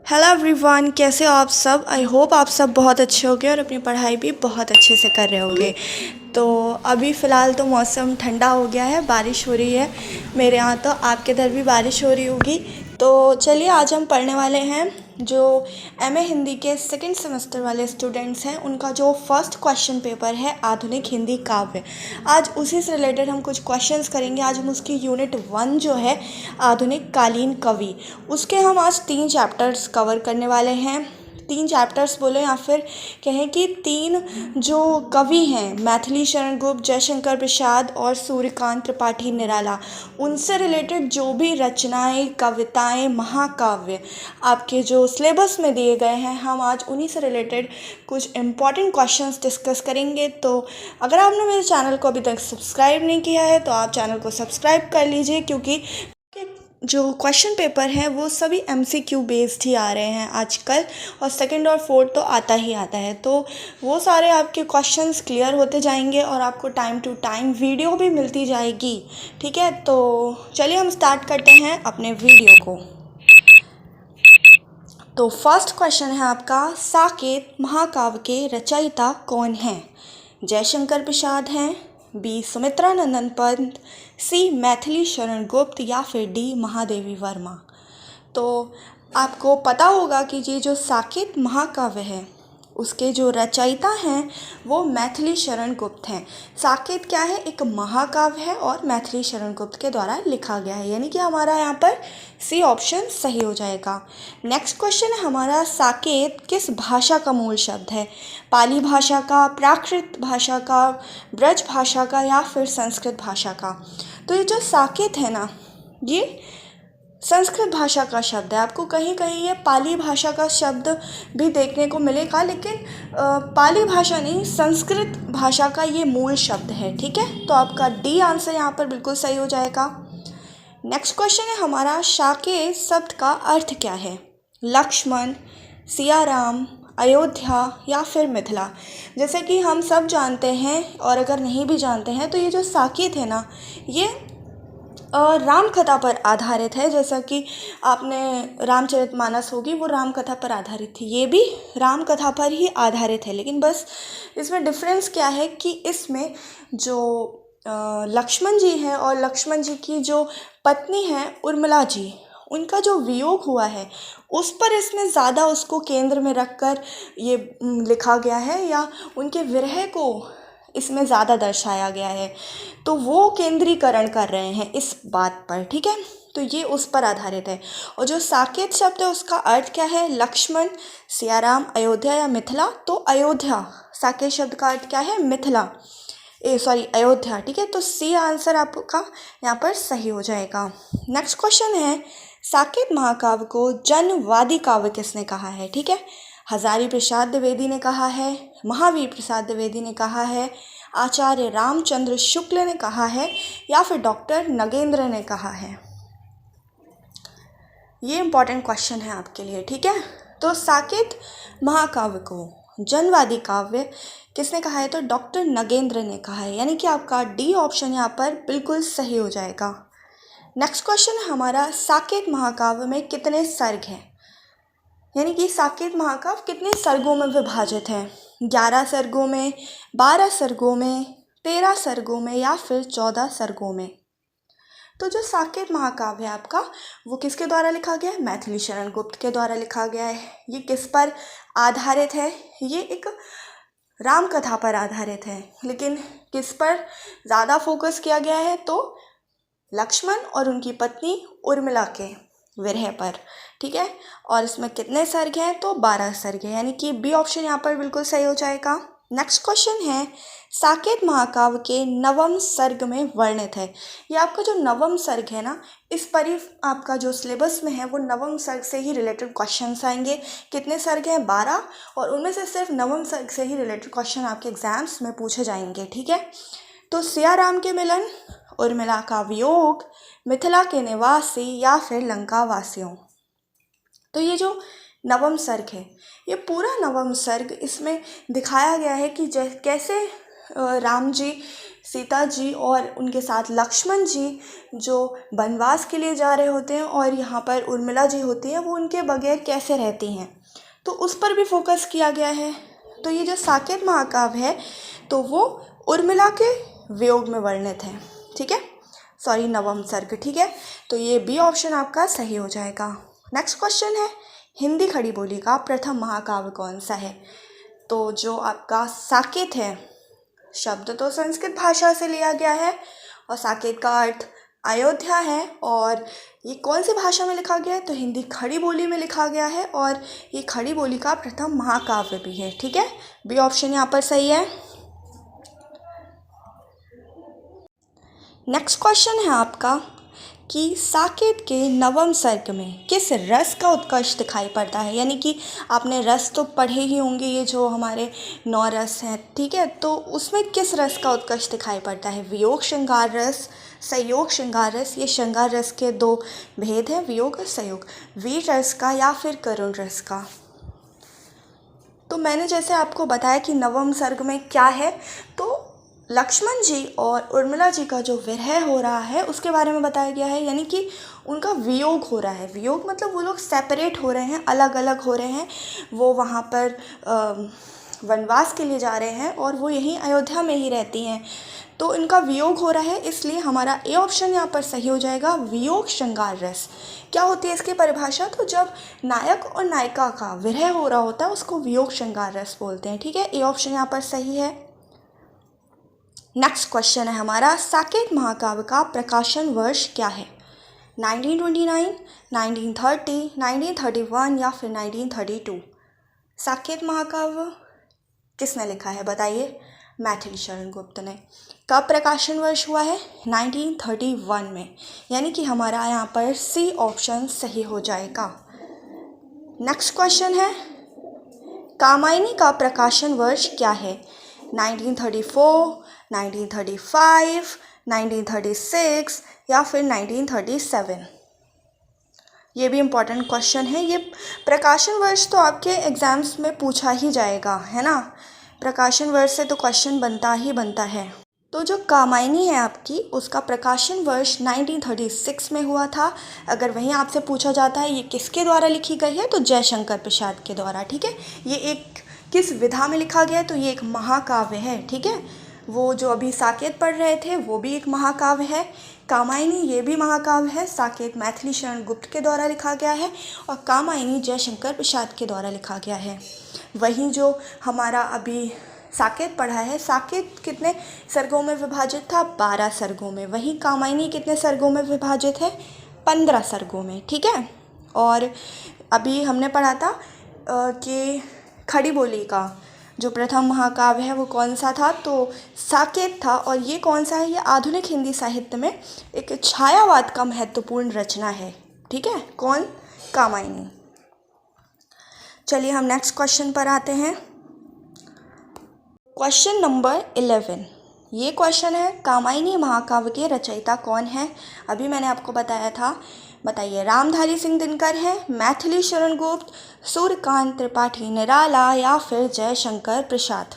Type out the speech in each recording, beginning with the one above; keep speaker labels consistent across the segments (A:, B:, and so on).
A: Hello everyone, कैसे हो आप सब। आई होप आप सब बहुत अच्छे होंगे और अपनी पढ़ाई भी बहुत अच्छे से कर रहे होंगे। तो अभी फ़िलहाल तो मौसम ठंडा हो गया है, बारिश हो रही है मेरे यहाँ, तो आपके इधर भी बारिश हो रही होगी। तो चलिए आज हम पढ़ने वाले हैं जो एमए हिंदी के सेकंड सेमेस्टर वाले स्टूडेंट्स हैं, उनका जो फर्स्ट क्वेश्चन पेपर है आधुनिक हिंदी काव्य। आज उसी से रिलेटेड हम कुछ क्वेश्चंस करेंगे। आज हम उसकी यूनिट 1 जो है आधुनिक कालीन कवि, उसके हम आज 3 चैप्टर्स कवर करने वाले हैं। 3 चैप्टर्स बोले या फिर कहें कि 3 जो कवि हैं, मैथिली शरण गुप्त, जयशंकर प्रसाद और सूर्यकांत त्रिपाठी निराला, उनसे रिलेटेड जो भी रचनाएं, कविताएं, महाकाव्य आपके जो सिलेबस में दिए गए हैं, हम आज उन्हीं से रिलेटेड कुछ इम्पॉर्टेंट क्वेश्चंस डिस्कस करेंगे। तो अगर आपने मेरे चैनल को अभी तक सब्सक्राइब नहीं किया है तो आप चैनल को सब्सक्राइब कर लीजिए, क्योंकि जो क्वेश्चन पेपर है वो सभी एमसीक्यू बेस्ड ही आ रहे हैं आजकल, और सेकंड और फोर्थ तो आता ही आता है। तो वो सारे आपके क्वेश्चंस क्लियर होते जाएंगे और आपको टाइम टू टाइम वीडियो भी मिलती जाएगी। ठीक है, तो चलिए हम स्टार्ट करते हैं अपने वीडियो को। तो फर्स्ट क्वेश्चन है आपका, साकेत महाकाव्य के रचयिता कौन हैं? जयशंकर प्रसाद हैं, बी सुमित्रा नंदन पंत, सी मैथिली शरण गुप्त या फिर डी महादेवी वर्मा। तो आपको पता होगा कि ये जो साकेत महाकाव्य है उसके जो रचयिता हैं वो मैथिली शरण गुप्त हैं। साकेत क्या है, एक महाकाव्य है और मैथिली शरण गुप्त के द्वारा लिखा गया है, यानी कि हमारा यहाँ पर सी ऑप्शन सही हो जाएगा। नेक्स्ट क्वेश्चन है हमारा, साकेत किस भाषा का मूल शब्द है? पाली भाषा का, प्राकृत भाषा का, ब्रज भाषा का या फिर संस्कृत भाषा का? तो ये जो साकेत है ना, ये संस्कृत भाषा का शब्द है। आपको कहीं कहीं ये पाली भाषा का शब्द भी देखने को मिलेगा, लेकिन पाली भाषा नहीं, संस्कृत भाषा का ये मूल शब्द है। ठीक है, तो आपका डी आंसर यहाँ पर बिल्कुल सही हो जाएगा। नेक्स्ट क्वेश्चन है हमारा, साकेत शब्द का अर्थ क्या है? लक्ष्मण, सियाराम, अयोध्या या फिर मिथिला? जैसे कि हम सब जानते हैं, और अगर नहीं भी जानते हैं तो ये जो साकेत है ना, ये राम कथा पर आधारित है। जैसा कि आपने रामचरितमानस होगी, वो राम कथा पर आधारित थी, ये भी राम कथा पर ही आधारित है। लेकिन बस इसमें डिफरेंस क्या है कि इसमें जो लक्ष्मण जी हैं और लक्ष्मण जी की जो पत्नी हैं उर्मिला जी, उनका जो वियोग हुआ है उस पर इसमें ज़्यादा उसको केंद्र में रखकर ये लिखा गया है, या उनके विरह को इसमें ज़्यादा दर्शाया गया है। तो वो केंद्रीकरण कर रहे हैं इस बात पर। ठीक है, तो ये उस पर आधारित है। और जो साकेत शब्द है उसका अर्थ क्या है? लक्ष्मण, सियाराम, अयोध्या या मिथिला? तो अयोध्या, साकेत शब्द का अर्थ क्या है? मिथिला, अयोध्या। ठीक है, तो सी आंसर आपका यहाँ पर सही हो जाएगा। नेक्स्ट क्वेश्चन है, साकेत महाकाव्य को जनवादी काव्य किसने कहा है? ठीक है, हजारी प्रसाद द्विवेदी ने कहा है, महावीर प्रसाद द्विवेदी ने कहा है, आचार्य रामचंद्र शुक्ल ने कहा है या फिर डॉक्टर नगेंद्र ने कहा है? ये इंपॉर्टेंट क्वेश्चन है आपके लिए। ठीक है, तो साकेत महाकाव्य को जनवादी काव्य किसने कहा है? तो डॉक्टर नगेंद्र ने कहा है, यानी कि आपका डी ऑप्शन यहाँ पर बिल्कुल सही हो जाएगा। नेक्स्ट क्वेश्चन है हमारा, साकेत महाकाव्य में कितने सर्ग हैं? यानी कि साकेत महाकाव्य कितने सर्गों में विभाजित है? 11 सर्गों में, 12 सर्गों में, 13 सर्गों में या फिर 14 सर्गों में? तो जो साकेत महाकाव्य है आपका, वो किसके द्वारा लिखा गया है? मैथिली शरण गुप्त के द्वारा लिखा गया है। ये किस पर आधारित है? ये एक राम कथा पर आधारित है, लेकिन किस पर ज़्यादा फोकस किया गया है? तो लक्ष्मण और उनकी पत्नी उर्मिला के विरह पर। ठीक है, और इसमें कितने सर्ग हैं? तो 12 सर्ग हैं, यानी कि बी ऑप्शन यहाँ पर बिल्कुल सही हो जाएगा। नेक्स्ट क्वेश्चन है, साकेत महाकाव्य के नवम सर्ग में वर्णित है। ये आपका जो नवम सर्ग है ना, इस पर ही आपका जो सिलेबस में है वो नवम सर्ग से ही रिलेटेड क्वेश्चंस आएंगे। कितने सर्ग हैं? 12, और उनमें से सिर्फ नवम सर्ग से ही रिलेटेड क्वेश्चन आपके एग्जाम्स में पूछे जाएंगे। ठीक है, तो सियाराम के मिलन, उर्मिला का वियोग, मिथिला के निवासी या फिर लंका वासियों? तो ये जो नवम सर्ग है, ये पूरा नवम सर्ग, इसमें दिखाया गया है कि कैसे राम जी, सीता जी और उनके साथ लक्ष्मण जी जो वनवास के लिए जा रहे होते हैं और यहाँ पर उर्मिला जी होती हैं, वो उनके बगैर कैसे रहती हैं, तो उस पर भी फोकस किया गया है। तो ये जो साकेत महाकाव्य है तो वो उर्मिला के वियोग में वर्णित है। ठीक है, सॉरी, नवम सर्ग। ठीक है, तो ये बी ऑप्शन आपका सही हो जाएगा। नेक्स्ट क्वेश्चन है, हिंदी खड़ी बोली का प्रथम महाकाव्य कौन सा है? तो जो आपका साकेत है, शब्द तो संस्कृत भाषा से लिया गया है और साकेत का अर्थ अयोध्या है, और ये कौन सी भाषा में लिखा गया है? तो हिंदी खड़ी बोली में लिखा गया है, और ये खड़ी बोली का प्रथम महाकाव्य भी है। ठीक है, बी ऑप्शन यहाँ पर सही है। नेक्स्ट क्वेश्चन है आपका कि साकेत के नवम सर्ग में किस रस का उत्कर्ष दिखाई पड़ता है? यानी कि आपने रस तो पढ़े ही होंगे, ये जो हमारे 9 रस हैं। ठीक है, तो उसमें किस रस का उत्कर्ष दिखाई पड़ता है? वियोग श्रृंगार रस, संयोग श्रृंगार रस। ये श्रृंगार रस के 2 भेद हैं, वियोग और संयोग। वीर रस का या फिर करुण रस का। तो मैंने जैसे आपको बताया कि नवम सर्ग में क्या है, तो लक्ष्मण जी और उर्मिला जी का जो विरह हो रहा है उसके बारे में बताया गया है, यानी कि उनका वियोग हो रहा है। वियोग मतलब वो लोग सेपरेट हो रहे हैं, अलग अलग हो रहे हैं, वो वहाँ पर वनवास के लिए जा रहे हैं और वो यहीं अयोध्या में ही रहती हैं, तो इनका वियोग हो रहा है, इसलिए हमारा ए ऑप्शन यहाँ पर सही हो जाएगा, वियोग श्रृंगार रस। क्या होती है इसकी परिभाषा? तो जब नायक और नायिका का विरह हो रहा होता है उसको वियोग श्रृंगार रस बोलते हैं। ठीक है, ए ऑप्शन यहाँ पर सही है। नेक्स्ट क्वेश्चन है हमारा, साकेत महाकाव्य का प्रकाशन वर्ष क्या है? 1929, 1930, 1931 या फिर 1932? साकेत महाकाव्य किसने लिखा है बताइए? मैथिली शरण गुप्त ने। कब प्रकाशन वर्ष हुआ है? 1931 में, यानी कि हमारा यहाँ पर सी ऑप्शन सही हो जाएगा। नेक्स्ट क्वेश्चन है, कामायनी का प्रकाशन वर्ष क्या है? 1934, 1935, 1936 या फिर 1937? ये भी इम्पॉर्टेंट क्वेश्चन है। ये प्रकाशन वर्ष तो आपके एग्ज़ाम्स में पूछा ही जाएगा, है ना? प्रकाशन वर्ष से तो क्वेश्चन बनता ही बनता है। तो जो कामायनी है आपकी, उसका प्रकाशन वर्ष 1936 में हुआ था। अगर वहीं आपसे पूछा जाता है ये किसके द्वारा लिखी गई है, तो जयशंकर प्रसाद के द्वारा। ठीक है, ये एक किस विधा में लिखा गया है? तो ये एक महाकाव्य है। ठीक है, वो जो अभी साकेत पढ़ रहे थे वो भी एक महाकाव्य है, कामायनी ये भी महाकाव्य है। साकेत मैथिली शरण गुप्त के द्वारा लिखा गया है और कामायनी जयशंकर प्रसाद के द्वारा लिखा गया है। वहीं जो हमारा अभी साकेत पढ़ा है, साकेत कितने सर्गों में विभाजित था? 12 सर्गों में। वहीं कामायनी कितने सर्गों में विभाजित है? 15 सर्गों में। ठीक है, और अभी हमने पढ़ा था कि खड़ी बोली का जो प्रथम महाकाव्य है वो कौन सा था? तो साकेत था। और ये कौन सा है? ये आधुनिक हिंदी साहित्य में एक छायावाद का महत्वपूर्ण रचना है। ठीक है, कौन? कामायनी। चलिए हम नेक्स्ट क्वेश्चन पर आते हैं। क्वेश्चन नंबर 11, ये क्वेश्चन है, कामायनी महाकाव्य के रचयिता कौन है? अभी मैंने आपको बताया था, बताइए। रामधारी सिंह दिनकर है, मैथिली शरण गुप्त, सूर्यकांत त्रिपाठी निराला या फिर जयशंकर प्रसाद?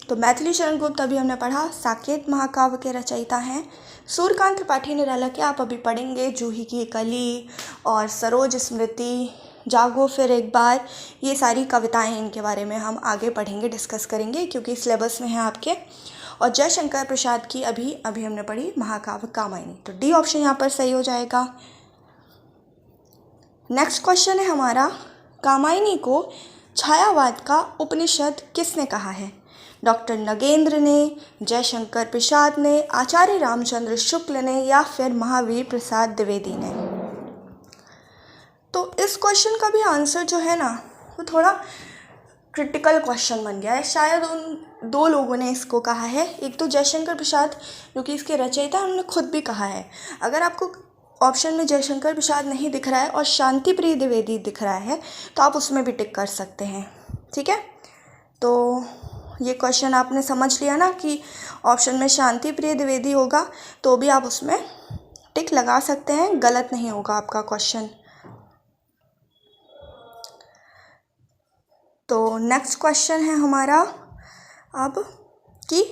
A: तो मैथिली शरण गुप्त अभी हमने पढ़ा, साकेत महाकाव्य के रचयिता हैं। सूर्यकांत त्रिपाठी निराला के आप अभी पढ़ेंगे, जूही की कली और सरोज स्मृति, जागो फिर एक बार, ये सारी कविताएं हैं, इनके बारे में हम आगे पढ़ेंगे, डिस्कस करेंगे क्योंकि सिलेबस में है आपके। और जयशंकर प्रसाद की अभी हमने पढ़ी महाकाव्य कामायनी, तो डी ऑप्शन यहाँ पर सही हो जाएगा। नेक्स्ट क्वेश्चन है हमारा, कामायनी को छायावाद का उपनिषद किसने कहा है? डॉक्टर नगेंद्र ने, जयशंकर प्रसाद ने, आचार्य रामचंद्र शुक्ल ने या फिर महावीर प्रसाद द्विवेदी ने? तो इस क्वेश्चन का भी आंसर जो है ना वो थोड़ा क्रिटिकल क्वेश्चन बन गया है। शायद उन 2 लोगों ने इसको कहा है, एक तो जयशंकर प्रसाद जो कि इसके रचयिता, उन्होंने खुद भी कहा है। अगर आपको ऑप्शन में जयशंकर प्रसाद नहीं दिख रहा है और शांति प्रिय द्विवेदी दिख रहा है तो आप उसमें भी टिक कर सकते हैं। ठीक है, तो ये क्वेश्चन आपने समझ लिया ना कि ऑप्शन में शांति प्रिय द्विवेदी होगा तो भी आप उसमें टिक लगा सकते हैं, गलत नहीं होगा आपका क्वेश्चन। तो नेक्स्ट क्वेश्चन है हमारा अब कि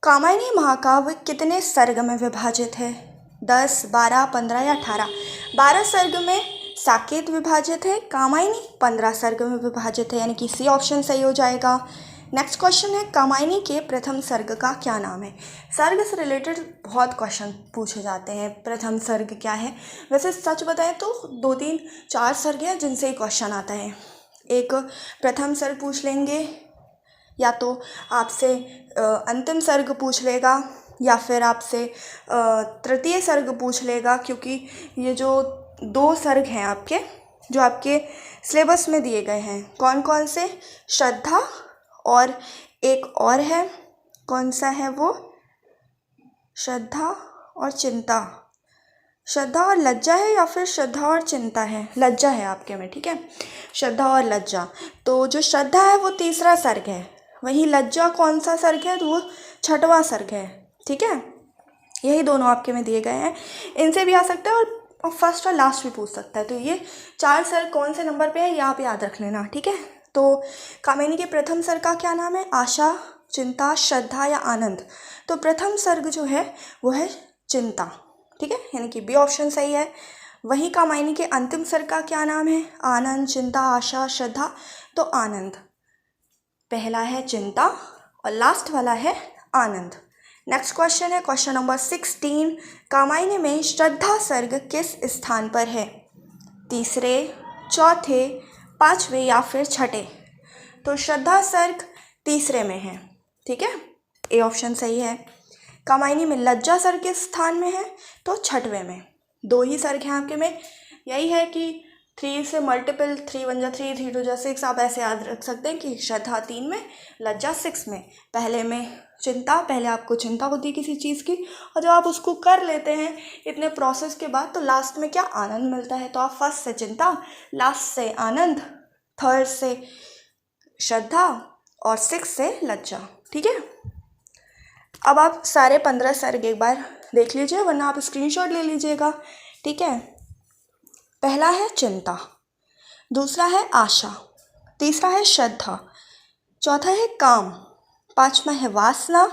A: कामायनी महाकाव्य कितने सर्ग में विभाजित है? 10, 12, 15 या 18? 12 सर्ग में साकेत विभाजित है, कामायनी 15 सर्ग में विभाजित है, यानी कि सी ऑप्शन सही हो जाएगा। नेक्स्ट क्वेश्चन है, कामायनी के प्रथम सर्ग का क्या नाम है? सर्ग से रिलेटेड बहुत क्वेश्चन पूछे जाते हैं। प्रथम सर्ग क्या है? वैसे सच बताएं तो 2, 3, 4 सर्ग हैं जिनसे ही क्वेश्चन आता है। एक प्रथम सर्ग पूछ लेंगे, या तो आपसे अंतिम सर्ग पूछ लेगा, या फिर आपसे तृतीय सर्ग पूछ लेगा, क्योंकि ये जो 2 सर्ग हैं आपके, जो आपके सिलेबस में दिए गए हैं, कौन कौन से? श्रद्धा और एक और है, कौन सा है वो? श्रद्धा और चिंता। श्रद्धा और लज्जा है, या फिर श्रद्धा और चिंता है? लज्जा है आपके में, ठीक है, श्रद्धा और लज्जा। तो जो श्रद्धा है वो तीसरा सर्ग है, वहीं लज्जा कौन सा सर्ग है? तो वो छठवां सर्ग है, ठीक है। यही दोनों आपके में दिए गए हैं, इनसे भी आ सकता है और फर्स्ट और लास्ट भी पूछ सकता है। तो ये 4 सर्ग कौन से नंबर पे है ये आप याद रख लेना, ठीक है। तो कामिनी के प्रथम सर्ग का क्या नाम है? आशा, चिंता, श्रद्धा या आनंद? तो प्रथम सर्ग जो है वो है चिंता, ठीक है, यानी कि बी ऑप्शन सही है। वहीं कामिनी के अंतिम सर्ग का क्या नाम है? आनंद, चिंता, आशा, श्रद्धा। तो आनंद पहला है, चिंता और लास्ट वाला है आनंद। नेक्स्ट क्वेश्चन है क्वेश्चन नंबर 16। कामायनी में श्रद्धा सर्ग किस स्थान पर है? तीसरे, चौथे, पांचवे या फिर छठे? तो श्रद्धा सर्ग तीसरे में है, ठीक है, ए ऑप्शन सही है। कामायनी में लज्जा सर्ग किस स्थान में है? तो छठवें में। 2 ही सर्ग हैं आपके में, यही है कि 3 से मल्टीपल, 3 1 जा 3, 3 2 जा 6, आप ऐसे याद रख सकते हैं कि श्रद्धा 3 में, लज्जा 6 में। पहले में चिंता, पहले आपको चिंता होती है किसी चीज़ की, और जब आप उसको कर लेते हैं इतने प्रोसेस के बाद, तो लास्ट में क्या? आनंद मिलता है। तो आप फर्स्ट से चिंता, लास्ट से आनंद, थर्ड से श्रद्धा और 6 से लज्जा, ठीक है। अब आप सारे 15 सर्ग एक बार देख लीजिए, वरना आप स्क्रीनशॉट ले लीजिएगा, ठीक है। पहला है चिंता, दूसरा है आशा, तीसरा है श्रद्धा, चौथा है काम, पांचवा है वासना,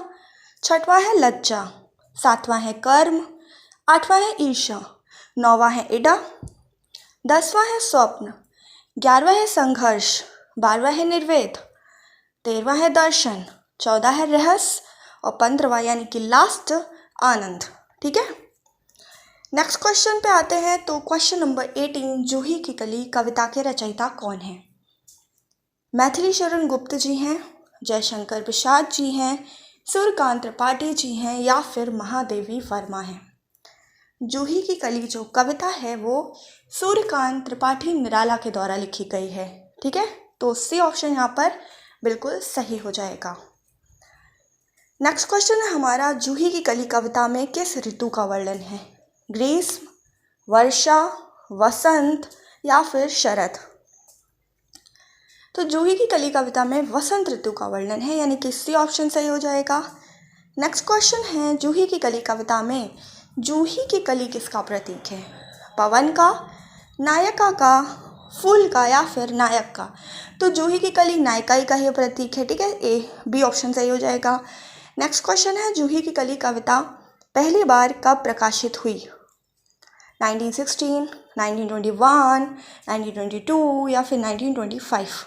A: छठवां है लज्जा, सातवां है कर्म, आठवां है ईर्ष्या, नौवां है इडा, 10वां है स्वप्न, 11वां है संघर्ष, 12वां है निर्वेद, 13वां है दर्शन, 14 है रहस्य और 15वां यानी कि लास्ट आनंद, ठीक है। नेक्स्ट क्वेश्चन पे आते हैं। तो क्वेश्चन नंबर 18, जूही की कली कविता के रचयिता कौन है? मैथिली शरण गुप्त जी हैं, जयशंकर प्रसाद जी हैं, सूर्यकांत त्रिपाठी जी हैं, या फिर महादेवी वर्मा हैं? जूही की कली जो कविता है वो सूर्यकांत त्रिपाठी निराला के द्वारा लिखी गई है, ठीक है। तो सी ऑप्शन यहाँ पर बिल्कुल सही हो जाएगा। नेक्स्ट क्वेश्चन है हमारा, जूही की कली कविता में किस ऋतु का वर्णन है? ग्रीष्म, वर्षा, वसंत या फिर शरद? तो जूही की कली कविता में वसंत ऋतु का वर्णन है, यानी कि सी ऑप्शन सही हो जाएगा। नेक्स्ट क्वेश्चन है, जूही की कली कविता में जूही की कली किसका प्रतीक है? पवन का, नायिका का, फूल का या फिर नायक का? तो जूही की कली नायिका का ही प्रतीक है, ठीक है, ए बी ऑप्शन सही हो जाएगा। नेक्स्ट क्वेश्चन है, जूही की कली कविता पहली बार कब प्रकाशित हुई? 1916, 1921, 1922 या फिर 1925?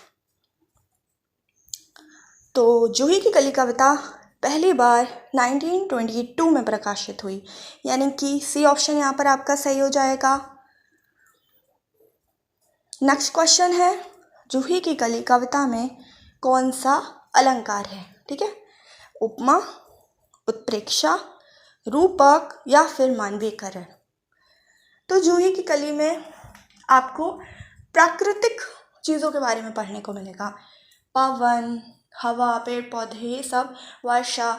A: तो जूही की कली कविता पहली बार 1922 में प्रकाशित हुई, यानी कि सी ऑप्शन यहाँ पर आपका सही हो जाएगा। नेक्स्ट क्वेश्चन है, जूही की कली कविता में कौन सा अलंकार है? ठीक है, उपमा, उत्प्रेक्षा, रूपक या फिर मानवीकरण? तो जूही की कली में आपको प्राकृतिक चीज़ों के बारे में पढ़ने को मिलेगा, पवन, हवा, पेड़ पौधे, ये सब, वर्षा।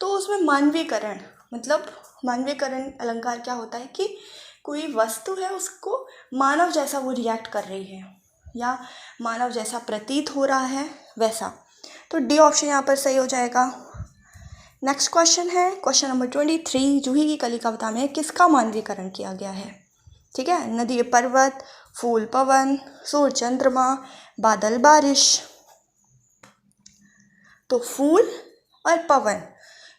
A: तो उसमें मानवीकरण, मतलब मानवीकरण अलंकार क्या होता है कि कोई वस्तु है उसको मानव जैसा वो रिएक्ट कर रही है या मानव जैसा प्रतीत हो रहा है वैसा। तो डी ऑप्शन यहाँ पर सही हो जाएगा। नेक्स्ट क्वेश्चन है क्वेश्चन नंबर 23, जूही की कली कविता में किसका मानवीकरण किया गया है? ठीक है, नदी पर्वत, फूल पवन, सूर्य चंद्रमा, बादल बारिश। तो फूल और पवन।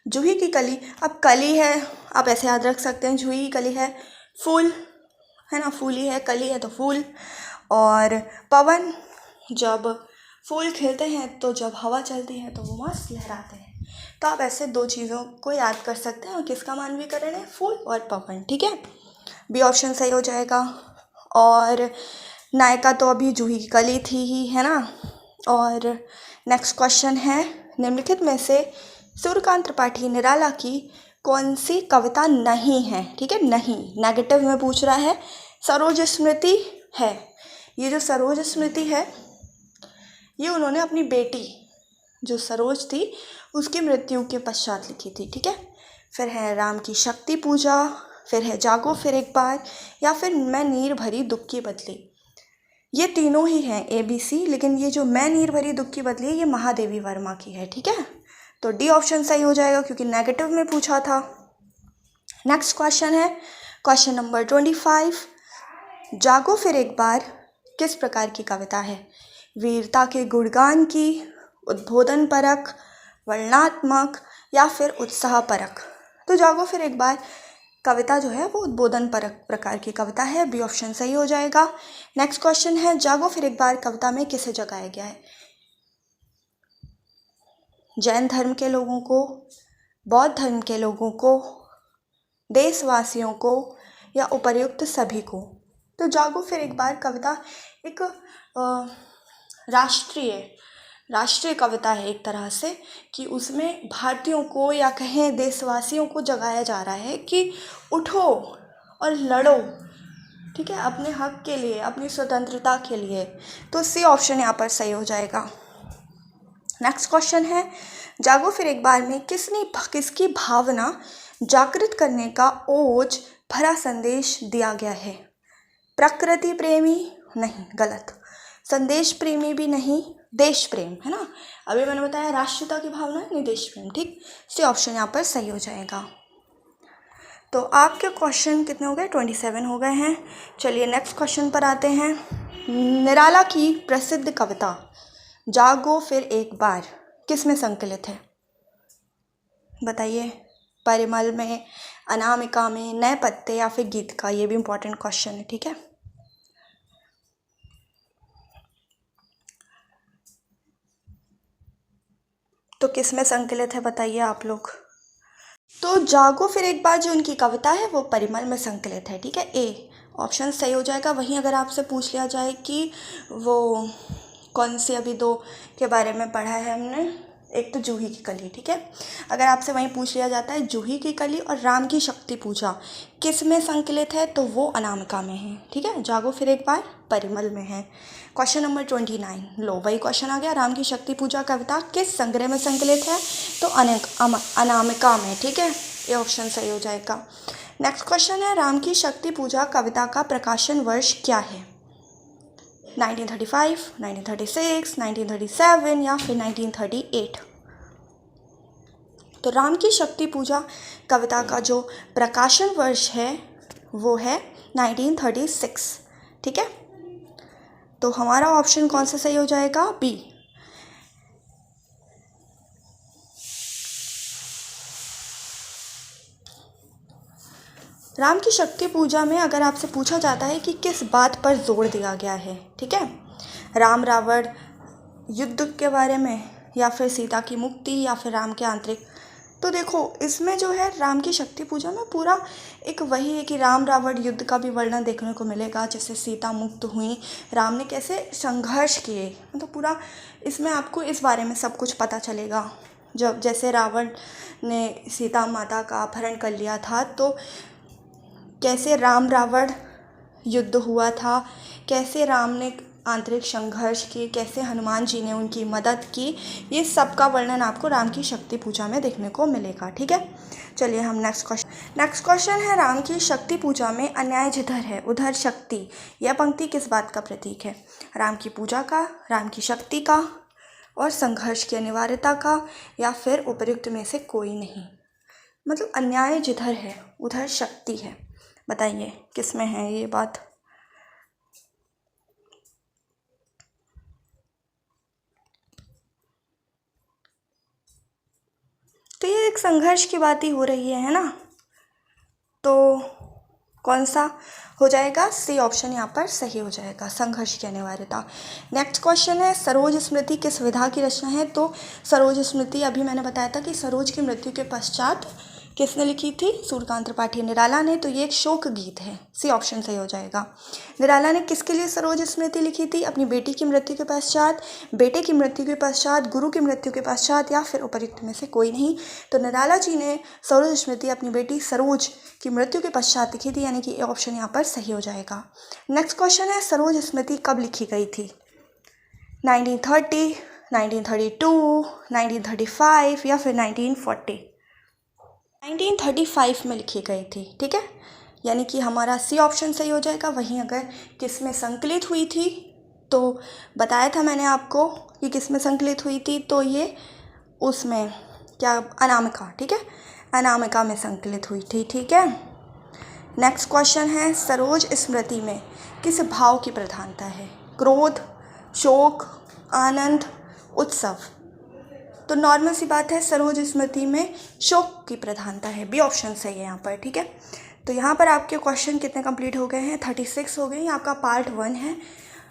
A: जूही की कली, अब कली है आप ऐसे याद रख सकते हैं, जूही की कली है फूल, है ना, फूल ही है, कली है तो फूल। और पवन, जब फूल खिलते हैं तो जब हवा चलती है तो वो मस्त लहराते हैं। तो आप ऐसे दो चीज़ों को याद कर सकते हैं और किसका मानवीकरण है, फूल और पवन। ठीक है, बी ऑप्शन सही हो जाएगा। और नायिका तो अभी जूही की कली थी ही, है ना। और नेक्स्ट क्वेश्चन है, निम्नलिखित में से सूर्यकांत त्रिपाठी निराला की कौन सी कविता नहीं है। ठीक है, नहीं, नेगेटिव में पूछ रहा है। सरोज स्मृति है, ये जो सरोज स्मृति है ये उन्होंने अपनी बेटी जो सरोज थी उसकी मृत्यु के पश्चात लिखी थी। ठीक है, फिर है राम की शक्ति पूजा, फिर है जागो फिर एक बार, या फिर मैं नीर भरी दुख की बदली। ये तीनों ही हैं ABC, लेकिन ये जो मैं नीर भरी दुख की बदली ये महादेवी वर्मा की है। ठीक है, तो डी ऑप्शन सही हो जाएगा क्योंकि नेगेटिव में पूछा था। नेक्स्ट क्वेश्चन है क्वेश्चन नंबर 25, जागो फिर एक बार किस प्रकार की कविता है। वीरता के गुणगान की, उद्बोधन परक, वर्णनात्मक, या फिर उत्साह परक। तो जागो फिर एक बार कविता जो है वो उद्बोधन परक प्रकार की कविता है, बी ऑप्शन सही हो जाएगा। नेक्स्ट क्वेश्चन है, जागो फिर एक बार कविता में किसे जगाया गया है। जैन धर्म के लोगों को, बौद्ध धर्म के लोगों को, देशवासियों को, या उपर्युक्त सभी को। तो जागो फिर एक बार कविता एक राष्ट्रीय कविता है एक तरह से, कि उसमें भारतीयों को या कहें देशवासियों को जगाया जा रहा है कि उठो और लड़ो, ठीक है, अपने हक के लिए, अपनी स्वतंत्रता के लिए। तो सी ऑप्शन यहाँ पर सही हो जाएगा। नेक्स्ट क्वेश्चन है, जागो फिर एक बार में किसकी भावना जागृत करने का ओज भरा संदेश दिया गया है। प्रकृति प्रेमी नहीं, गलत। संदेश प्रेमी भी नहीं, देश प्रेम, है ना। अभी मैंने बताया राष्ट्रीयता की भावना नहीं, देश प्रेम। ठीक, सी ऑप्शन यहाँ पर सही हो जाएगा। तो आपके क्वेश्चन कितने हो गए, 27 हो गए हैं। चलिए नेक्स्ट क्वेश्चन पर आते हैं। निराला की प्रसिद्ध कविता जागो फिर एक बार किस में संकलित है, बताइए। परिमल में, अनामिका में, नए पत्ते, या फिर गीत का। ये भी इम्पोर्टेंट क्वेश्चन है। ठीक है, तो किस में संकलित है बताइए आप लोग। तो जागो फिर एक बार जो उनकी कविता है वो परिमल में संकलित है। ठीक है, ए ऑप्शन सही हो जाएगा। वहीं अगर आपसे पूछ लिया जाए कि वो कौन सी, अभी दो के बारे में पढ़ा है हमने, एक तो जूही की कली। ठीक है, अगर आपसे वहीं पूछ लिया जाता है जूही की कली और राम की शक्ति पूजा किस में संकलित है, तो वो अनामिका में है। ठीक है, जागो फिर एक बार परिमल में है। क्वेश्चन नंबर 29, लो वही क्वेश्चन आ गया। राम की शक्ति पूजा कविता किस संग्रह में संकलित है, तो अनामिका में। ठीक है, ये ऑप्शन सही हो जाएगा। नेक्स्ट क्वेश्चन है, राम की शक्ति पूजा कविता का प्रकाशन वर्ष क्या है। 1935, 1936, 1937, या फिर 1938। तो राम की शक्ति पूजा कविता का जो प्रकाशन वर्ष है वो है 1936। ठीक है, तो हमारा ऑप्शन कौन सा सही हो जाएगा, बी। राम की शक्ति पूजा में अगर आपसे पूछा जाता है कि किस बात पर जोर दिया गया है, ठीक है, राम रावण युद्ध के बारे में, या फिर सीता की मुक्ति, या फिर राम के आंतरिक। तो देखो इसमें जो है राम की शक्ति पूजा में पूरा एक वही है कि राम रावण युद्ध का भी वर्णन देखने को मिलेगा, जैसे सीता मुक्त हुई, राम ने कैसे संघर्ष किए, मतलब पूरा इसमें आपको इस बारे में सब कुछ पता चलेगा। जब जैसे रावण ने सीता माता का अपहरण कर लिया था तो कैसे राम रावण युद्ध हुआ था, कैसे राम ने आंतरिक संघर्ष किए, कैसे हनुमान जी ने उनकी मदद की, ये सब का वर्णन आपको राम की शक्ति पूजा में देखने को मिलेगा। ठीक है, चलिए हम नेक्स्ट क्वेश्चन है, राम की शक्ति पूजा में अन्याय जिधर है उधर शक्ति, यह पंक्ति किस बात का प्रतीक है। राम की पूजा का, राम की शक्ति का, और संघर्ष की अनिवार्यता का, या फिर उपर्युक्त में से कोई नहीं। मतलब अन्याय जिधर है उधर शक्ति है, बताइए किस में है ये बात। संघर्ष की बात ही हो रही है ना, तो कौन सा हो जाएगा? सी ऑप्शन यहाँ पर सही हो जाएगा, संघर्ष की अनिवार्यता। नेक्स्ट क्वेश्चन है, सरोज स्मृति किस विधा की रचना है? तो सरोज स्मृति अभी मैंने बताया था कि सरोज की मृत्यु के पश्चात किसने लिखी थी? सूर्यकांत त्रिपाठी निराला ने। तो ये एक शोक गीत है, सी ऑप्शन सही हो जाएगा। निराला ने किसके लिए सरोज स्मृति लिखी थी? अपनी बेटी की मृत्यु के पश्चात, बेटे की मृत्यु के पश्चात, गुरु की मृत्यु के पश्चात, या फिर उपर्युक्त में से कोई नहीं। तो निराला जी ने सरोज स्मृति अपनी बेटी सरोज की मृत्यु के पश्चात लिखी थी, यानी कि ऑप्शन यहाँ पर सही हो जाएगा। नेक्स्ट क्वेश्चन है, सरोज स्मृति कब लिखी गई थी? 1930, 1932, 1935 या फिर 1940? 1935 में लिखी गई थी, ठीक है, यानी कि हमारा सी ऑप्शन सही हो जाएगा। वहीं अगर किस में संकलित हुई थी, तो बताया था मैंने आपको कि किस में संकलित हुई थी, तो ये उसमें क्या, अनामिका, ठीक है, अनामिका में संकलित हुई थी, ठीक है। नेक्स्ट क्वेश्चन है, सरोज स्मृति में किस भाव की प्रधानता है? क्रोध, शोक, आनंद, उत्सव? तो नॉर्मल सी बात है, सरोज स्मृति में शोक की प्रधानता है, बी ऑप्शन सही है यहाँ पर, ठीक है। तो यहाँ पर आपके क्वेश्चन कितने कंप्लीट हो गए हैं? 36 हो गए। ये आपका पार्ट 1 है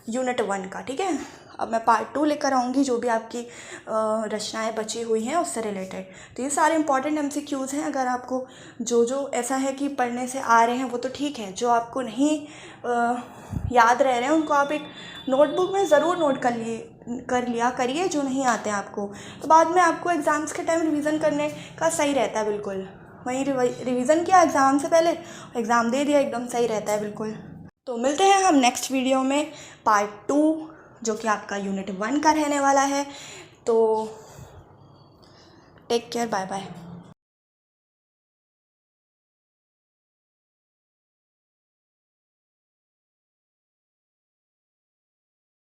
A: यूनिट 1 का, ठीक है। अब मैं पार्ट 2 लेकर आऊँगी, जो भी आपकी रचनाएं बची हुई हैं उससे रिलेटेड। तो ये सारे इंपॉर्टेंट MCQs हैं। अगर आपको जो ऐसा है कि पढ़ने से आ रहे हैं वो तो ठीक है, जो आपको नहीं याद रह रहे हैं उनको आप एक नोटबुक में ज़रूर नोट कर लिया करिए, जो नहीं आते हैं आपको, तो बाद में आपको एग्ज़ाम्स के टाइम रिवीजन करने का सही रहता है बिल्कुल। वहीं रिवीजन किया एग्ज़ाम से पहले, एग्ज़ाम दे दिया, एकदम सही रहता है बिल्कुल। तो मिलते हैं हम नेक्स्ट वीडियो में पार्ट 2, जो कि आपका यूनिट 1 का रहने वाला है। तो टेक केयर, बाय बाय।